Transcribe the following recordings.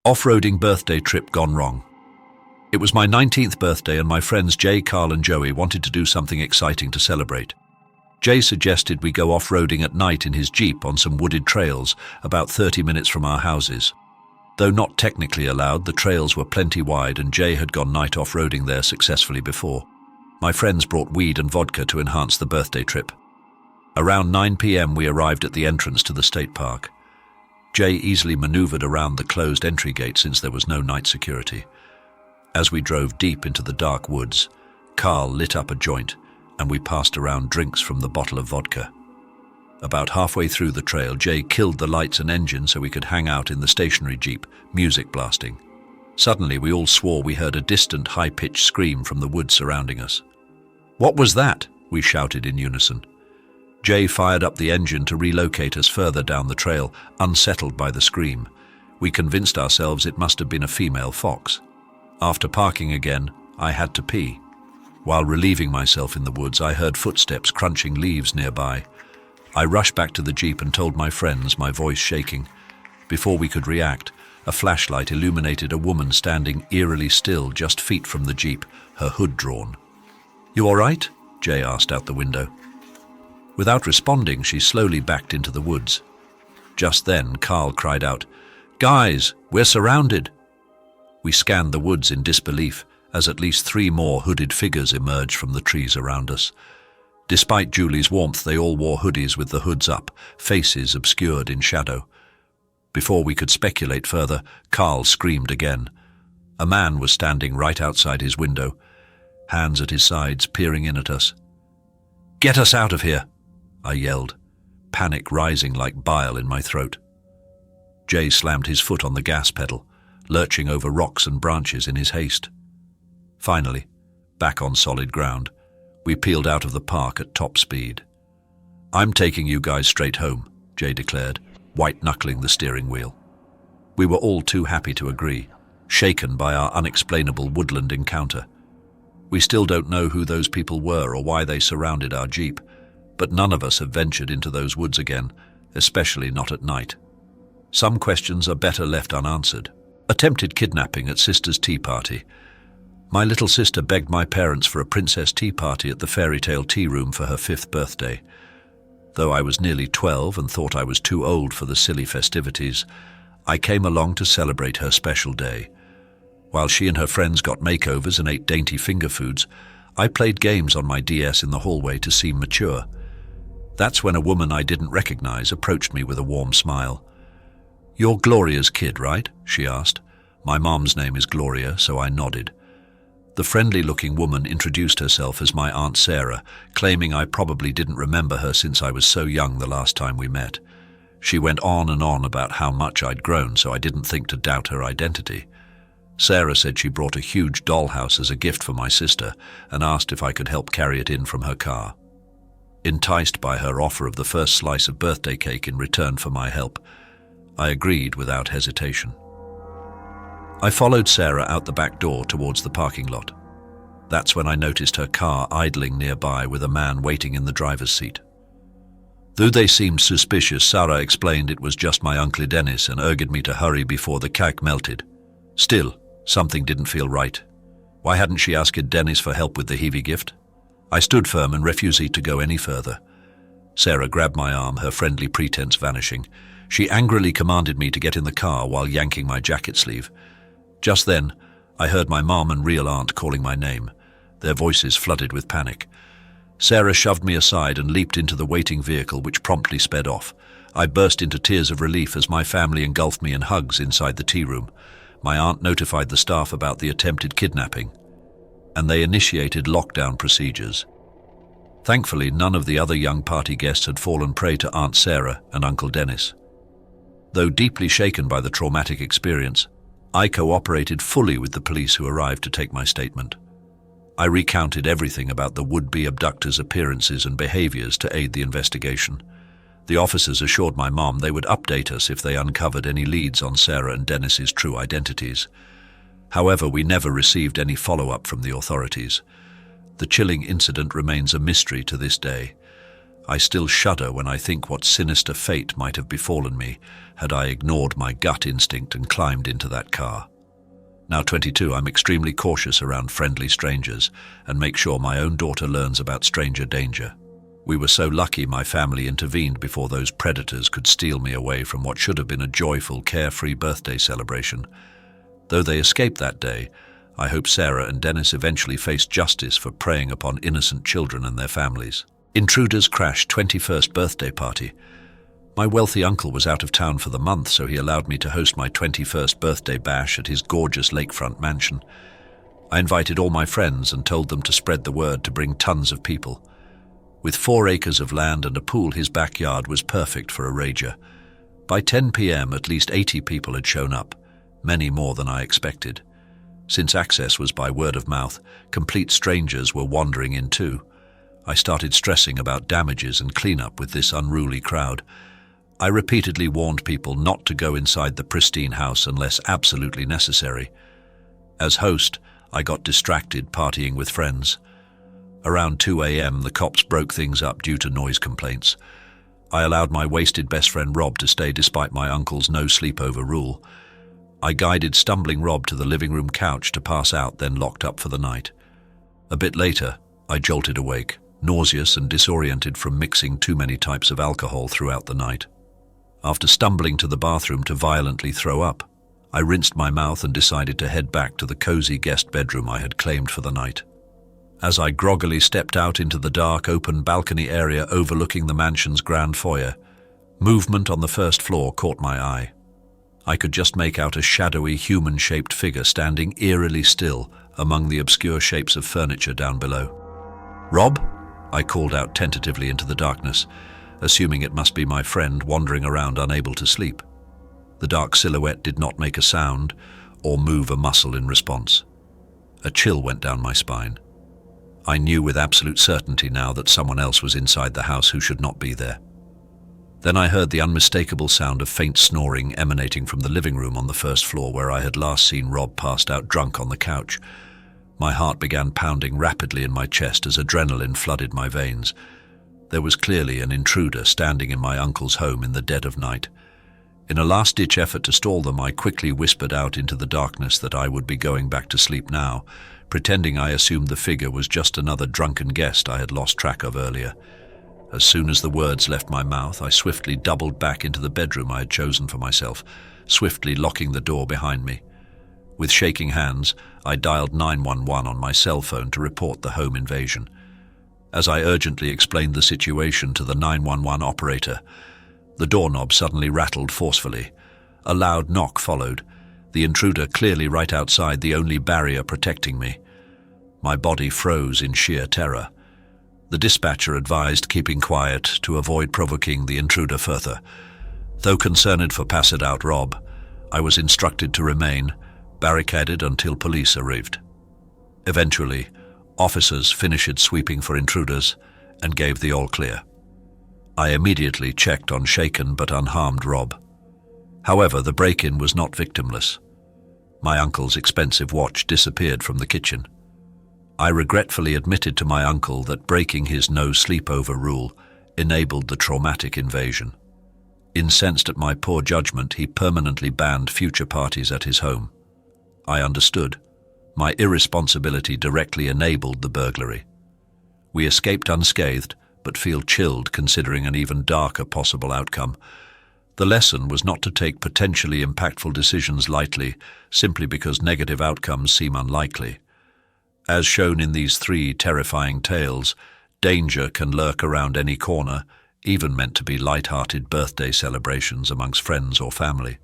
Off-roading birthday trip gone wrong. It was my 19th birthday and my friends Jay, Carl and Joey wanted to do something exciting to celebrate. Jay suggested we go off-roading at night in his Jeep on some wooded trails about 30 minutes from our houses. Though not technically allowed, the trails were plenty wide and Jay had gone night off-roading there successfully before. My friends brought weed and vodka to enhance the birthday trip. Around 9 p.m. we arrived at the entrance to the state park. Jay easily maneuvered around the closed entry gate since there was no night security. As we drove deep into the dark woods, Carl lit up a joint and we passed around drinks from the bottle of vodka. About halfway through the trail, Jay killed the lights and engine so we could hang out in the stationary Jeep, music blasting. Suddenly we all swore we heard a distant high-pitched scream from the woods surrounding us. "What was that?" we shouted in unison. Jay fired up the engine to relocate us further down the trail, unsettled by the scream. We convinced ourselves it must have been a female fox. After parking again, I had to pee. While relieving myself in the woods, I heard footsteps crunching leaves nearby. I rushed back to the Jeep and told my friends, my voice shaking. Before we could react, a flashlight illuminated a woman standing eerily still just feet from the Jeep, her hood drawn. "You all right?" Jay asked out the window. Without responding, she slowly backed into the woods. Just then, Carl cried out, "Guys, we're surrounded!" We scanned the woods in disbelief as at least 3 more hooded figures emerged from the trees around us. Despite Julie's warmth, they all wore hoodies with the hoods up, faces obscured in shadow. Before we could speculate further, Carl screamed again. A man was standing right outside his window, hands at his sides, peering in at us. "Get us out of here!" I yelled, panic rising like bile in my throat. Jay slammed his foot on the gas pedal, lurching over rocks and branches in his haste. Finally, back on solid ground, we peeled out of the park at top speed. "I'm taking you guys straight home," Jay declared, white-knuckling the steering wheel. We were all too happy to agree, shaken by our unexplainable woodland encounter. We still don't know who those people were or why they surrounded our Jeep, but none of us have ventured into those woods again, especially not at night. Some questions are better left unanswered. Attempted kidnapping at sister's tea party. My little sister begged my parents for a princess tea party at the fairy tale tea room for her 5th birthday. Though I was nearly 12 and thought I was too old for the silly festivities, I came along to celebrate her special day. While she and her friends got makeovers and ate dainty finger foods, I played games on my DS in the hallway to seem mature. That's when a woman I didn't recognize approached me with a warm smile. "You're Gloria's kid, right?" she asked. My mom's name is Gloria, so I nodded. The friendly-looking woman introduced herself as my Aunt Sarah, claiming I probably didn't remember her since I was so young the last time we met. She went on and on about how much I'd grown, so I didn't think to doubt her identity. Sarah said she brought a huge dollhouse as a gift for my sister and asked if I could help carry it in from her car. Enticed by her offer of the first slice of birthday cake in return for my help, I agreed without hesitation. I followed Sarah out the back door towards the parking lot. That's when I noticed her car idling nearby with a man waiting in the driver's seat. Though they seemed suspicious, Sarah explained it was just my Uncle Dennis and urged me to hurry before the cake melted. Still, something didn't feel right. Why hadn't she asked Dennis for help with the heavy gift? I stood firm and refused to go any further. Sarah grabbed my arm, her friendly pretense vanishing. She angrily commanded me to get in the car while yanking my jacket sleeve. Just then, I heard my mom and real aunt calling my name, their voices flooded with panic. Sarah shoved me aside and leaped into the waiting vehicle, which promptly sped off. I burst into tears of relief as my family engulfed me in hugs inside the tea room. My aunt notified the staff about the attempted kidnapping, and they initiated lockdown procedures. Thankfully, none of the other young party guests had fallen prey to Aunt Sarah and Uncle Dennis. Though deeply shaken by the traumatic experience, I cooperated fully with the police who arrived to take my statement. I recounted everything about the would-be abductors' appearances and behaviors to aid the investigation. The officers assured my mom they would update us if they uncovered any leads on Sarah and Dennis's true identities. However, we never received any follow-up from the authorities. The chilling incident remains a mystery to this day. I still shudder when I think what sinister fate might have befallen me had I ignored my gut instinct and climbed into that car. Now 22, I'm extremely cautious around friendly strangers and make sure my own daughter learns about stranger danger. We were so lucky my family intervened before those predators could steal me away from what should have been a joyful, carefree birthday celebration. Though they escaped that day, I hope Sarah and Dennis eventually face justice for preying upon innocent children and their families. Intruders crashed 21st birthday party. My wealthy uncle was out of town for the month, so he allowed me to host my 21st birthday bash at his gorgeous lakefront mansion. I invited all my friends and told them to spread the word to bring tons of people. With 4 acres of land and a pool, his backyard was perfect for a rager. By 10 p.m, at least 80 people had shown up, many more than I expected. Since access was by word of mouth, complete strangers were wandering in too. I started stressing about damages and cleanup with this unruly crowd. I repeatedly warned people not to go inside the pristine house unless absolutely necessary. As host, I got distracted partying with friends. Around 2 a.m, the cops broke things up due to noise complaints. I allowed my wasted best friend Rob to stay despite my uncle's no sleepover rule. I guided stumbling Rob to the living room couch to pass out, then locked up for the night. A bit later, I jolted awake, nauseous and disoriented from mixing too many types of alcohol throughout the night. After stumbling to the bathroom to violently throw up, I rinsed my mouth and decided to head back to the cozy guest bedroom I had claimed for the night. As I groggily stepped out into the dark, open balcony area overlooking the mansion's grand foyer, movement on the first floor caught my eye. I could just make out a shadowy, human-shaped figure standing eerily still among the obscure shapes of furniture down below. "Rob?" I called out tentatively into the darkness, assuming it must be my friend wandering around unable to sleep. The dark silhouette did not make a sound or move a muscle in response. A chill went down my spine. I knew with absolute certainty now that someone else was inside the house who should not be there. Then I heard the unmistakable sound of faint snoring emanating from the living room on the first floor where I had last seen Rob passed out drunk on the couch. My heart began pounding rapidly in my chest as adrenaline flooded my veins. There was clearly an intruder standing in my uncle's home in the dead of night. In a last-ditch effort to stall them, I quickly whispered out into the darkness that I would be going back to sleep now, pretending I assumed the figure was just another drunken guest I had lost track of earlier. As soon as the words left my mouth, I swiftly doubled back into the bedroom I had chosen for myself, swiftly locking the door behind me. With shaking hands, I dialed 911 on my cell phone to report the home invasion. As I urgently explained the situation to the 911 operator, the doorknob suddenly rattled forcefully. A loud knock followed, the intruder clearly right outside the only barrier protecting me. My body froze in sheer terror. The dispatcher advised keeping quiet to avoid provoking the intruder further. Though concerned for passed-out Rob, I was instructed to remain, barricaded until police arrived. Eventually, officers finished sweeping for intruders and gave the all-clear. I immediately checked on shaken but unharmed Rob. However, the break-in was not victimless. My uncle's expensive watch disappeared from the kitchen. I regretfully admitted to my uncle that breaking his no sleepover rule enabled the traumatic invasion. Incensed at my poor judgment, he permanently banned future parties at his home. I understood. My irresponsibility directly enabled the burglary. We escaped unscathed, but feel chilled considering an even darker possible outcome. The lesson was not to take potentially impactful decisions lightly, simply because negative outcomes seem unlikely. As shown in these 3 terrifying tales, danger can lurk around any corner, even meant to be light-hearted birthday celebrations amongst friends or family.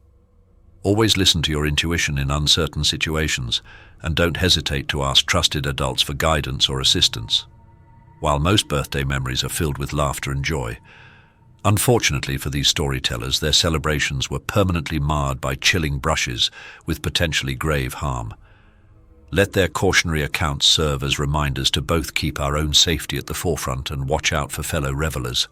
Always listen to your intuition in uncertain situations, and don't hesitate to ask trusted adults for guidance or assistance. While most birthday memories are filled with laughter and joy, unfortunately for these storytellers, their celebrations were permanently marred by chilling brushes with potentially grave harm. Let their cautionary accounts serve as reminders to both keep our own safety at the forefront and watch out for fellow revelers.